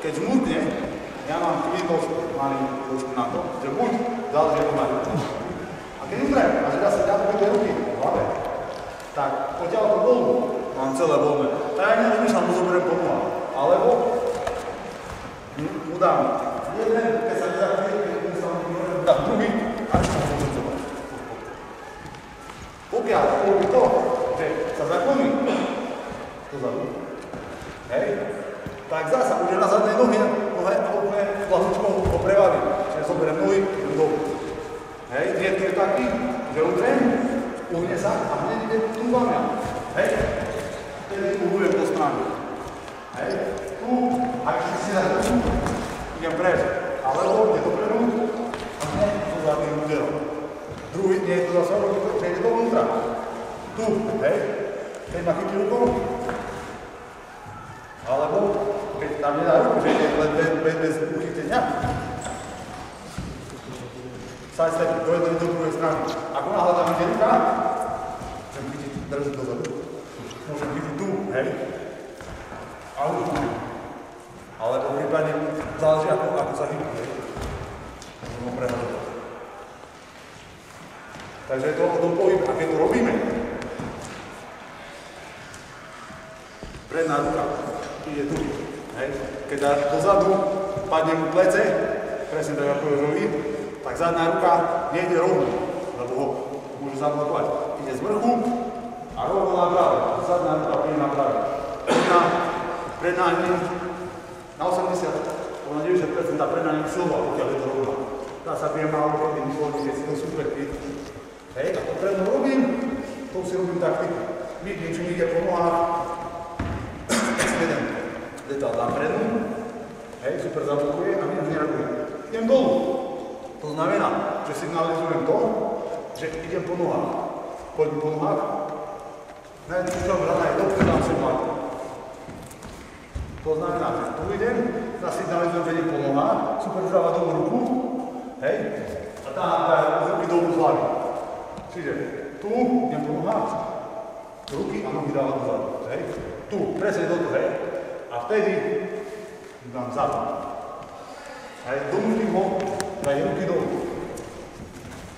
keď žmúrkne, ja mám chvíľkosť, malý chvíľočku na to, že buď záleží ako majú. A keď umrem, a že dá sa ďalej tie ruky v hlave, tak odtiaľ to dolu mám celé voľné. Tak ja nerozmýšľam, mu zoberiem pomoha. Alebo mu dám jeden, keď sa nezakryje, keď sa mu dám druhý, a ešte ho môžem zobrať. Pokiaľ urobí to, že sa zakloní dozadu, hej, tak zasa už je na zadnej nohe a úplne vlahučkou ho prevalí. Čiže zoberiem nohy, idem dolu. Hej, niekto je taký, že udrem, uhne sa a hneď ide tu vám ja. Hej, vtedy uhujem do strany. Hej, tu, ak si na tu, idem preč. Alebo ide dopredu a hneď so zadným úderom. Druhý nie je to zase robí, že ide dovnútra. Tu, hej, keď ma chytí rukou. Alebo keď tam nedá ruku, že ide len bez uchytenia. Saj stepy, do jednej do druhej strany. Ako náhle tam ide ruka, môžem chytiť, držiť dozadu. Môžem chytiť tu, hej. A už môžem. Alebo prípadne záleží ako sa chytí, hej. Môžem ho prehľadať. Takže je to o tom pohybe. A keď to robíme, predná ruka ide tu, hej. Keď dozadu padne mu plece, presne tak ako Jožovi, tak zadná ruka nejde rovno, lebo ho môže zablokovať. Ide z vrchu a rovno na práve. Zadná ruka príde na práve. Predná nie na 80, na 90% predná nie je silva, pokiaľ je to rovno. Dá sa bije málo, keď je myslí, keď si to super pít. Hej, a to prednú robím, to si robím taktiku. Vidím, či mi ide po nohách. Jeden detál dám prednú, hej, super zablokuje a mi už nereaguje. Idem dolu. To znamená, že signalizujem to, že idem po nohách. Poďme po nohách. Najčúšťom rana je dobre, dám si vládu. To znamená, že tu idem, zasignalizujem, že idem po nohách, super dáva dolu ruku, hej, a tá ruky dolu z hlavy. Čiže tu idem po nohách, ruky a nohy dávam dozadu, hej. Tu, presne toto, hej. A vtedy dám zadu. Hej, donútim ho, daj ruky dolu.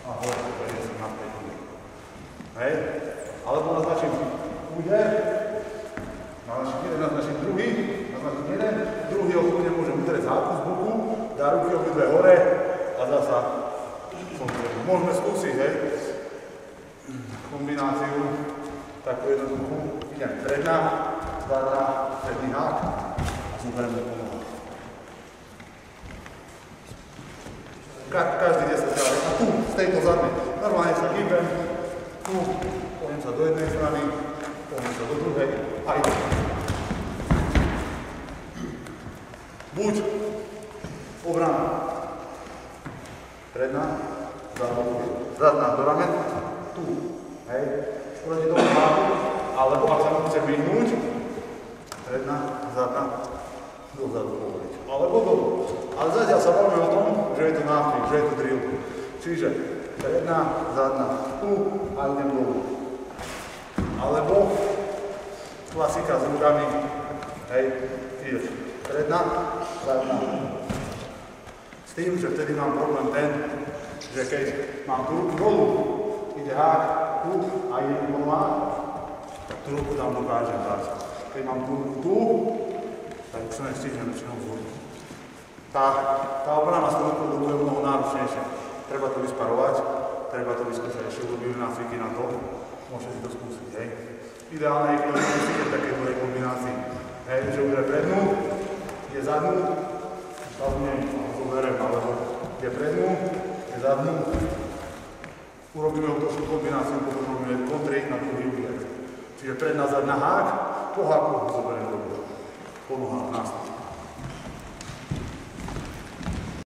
A hore, prejdem sa na 5 ruky. Hej, alebo naznačím úder, naznačím jeden, naznačím druhý, naznačím jeden, druhý okruhne môžem utrieť zádku z boku, dá ruky obidve hore a zasa som predu. Môžeme skúsiť, hej, kombináciu takú jednoduchú, idem predná, zadná, predný hák a zoberiem do pomoha. Každý 10 ďalej. A tu, z tejto zadnej. Normálne sa hýbem, tu, pojem sa do jednej strany, pojem sa do druhej a idem. Buď obrana, predná, zadná do ramen, tu, hej, proti tomu háku, alebo ak sa mu chce vyhnúť, predná, zadná, dozadu povoliť. Alebo dolu. Ale zatiaľ sa bavíme o tom, že je to náprik, že je to drill. Čiže predná, zadná, tu a idem dolu. Alebo klasika s rukami, hej, ideš. Predná, zadná. S tým, že vtedy mám problém ten, že keď mám tú ruku dolu, ide hák, tu a ide doma, tak tú ruku tam dokážem dať. Keď mám tú ruku tu, tak už sa nestihnem väčšinou vzhľadu. Tá obrana s tou rukou je mnoho náročnejšia. Treba to vysparovať, treba to vyskúšať. Ešte urobíme nácviky na to, môžete si to skúsiť, hej. Ideálne je, keď skúsite také dvoje kombinácii. Hej, že udre prednú, je zadnú, stavnem, zoberiem, alebo je prednú, je zadnú. Urobíme útočnú kombináciu, potom robíme kontry na druhý úder. Čiže predná, zadná hák, po háku zoberiem do po nohách nástup.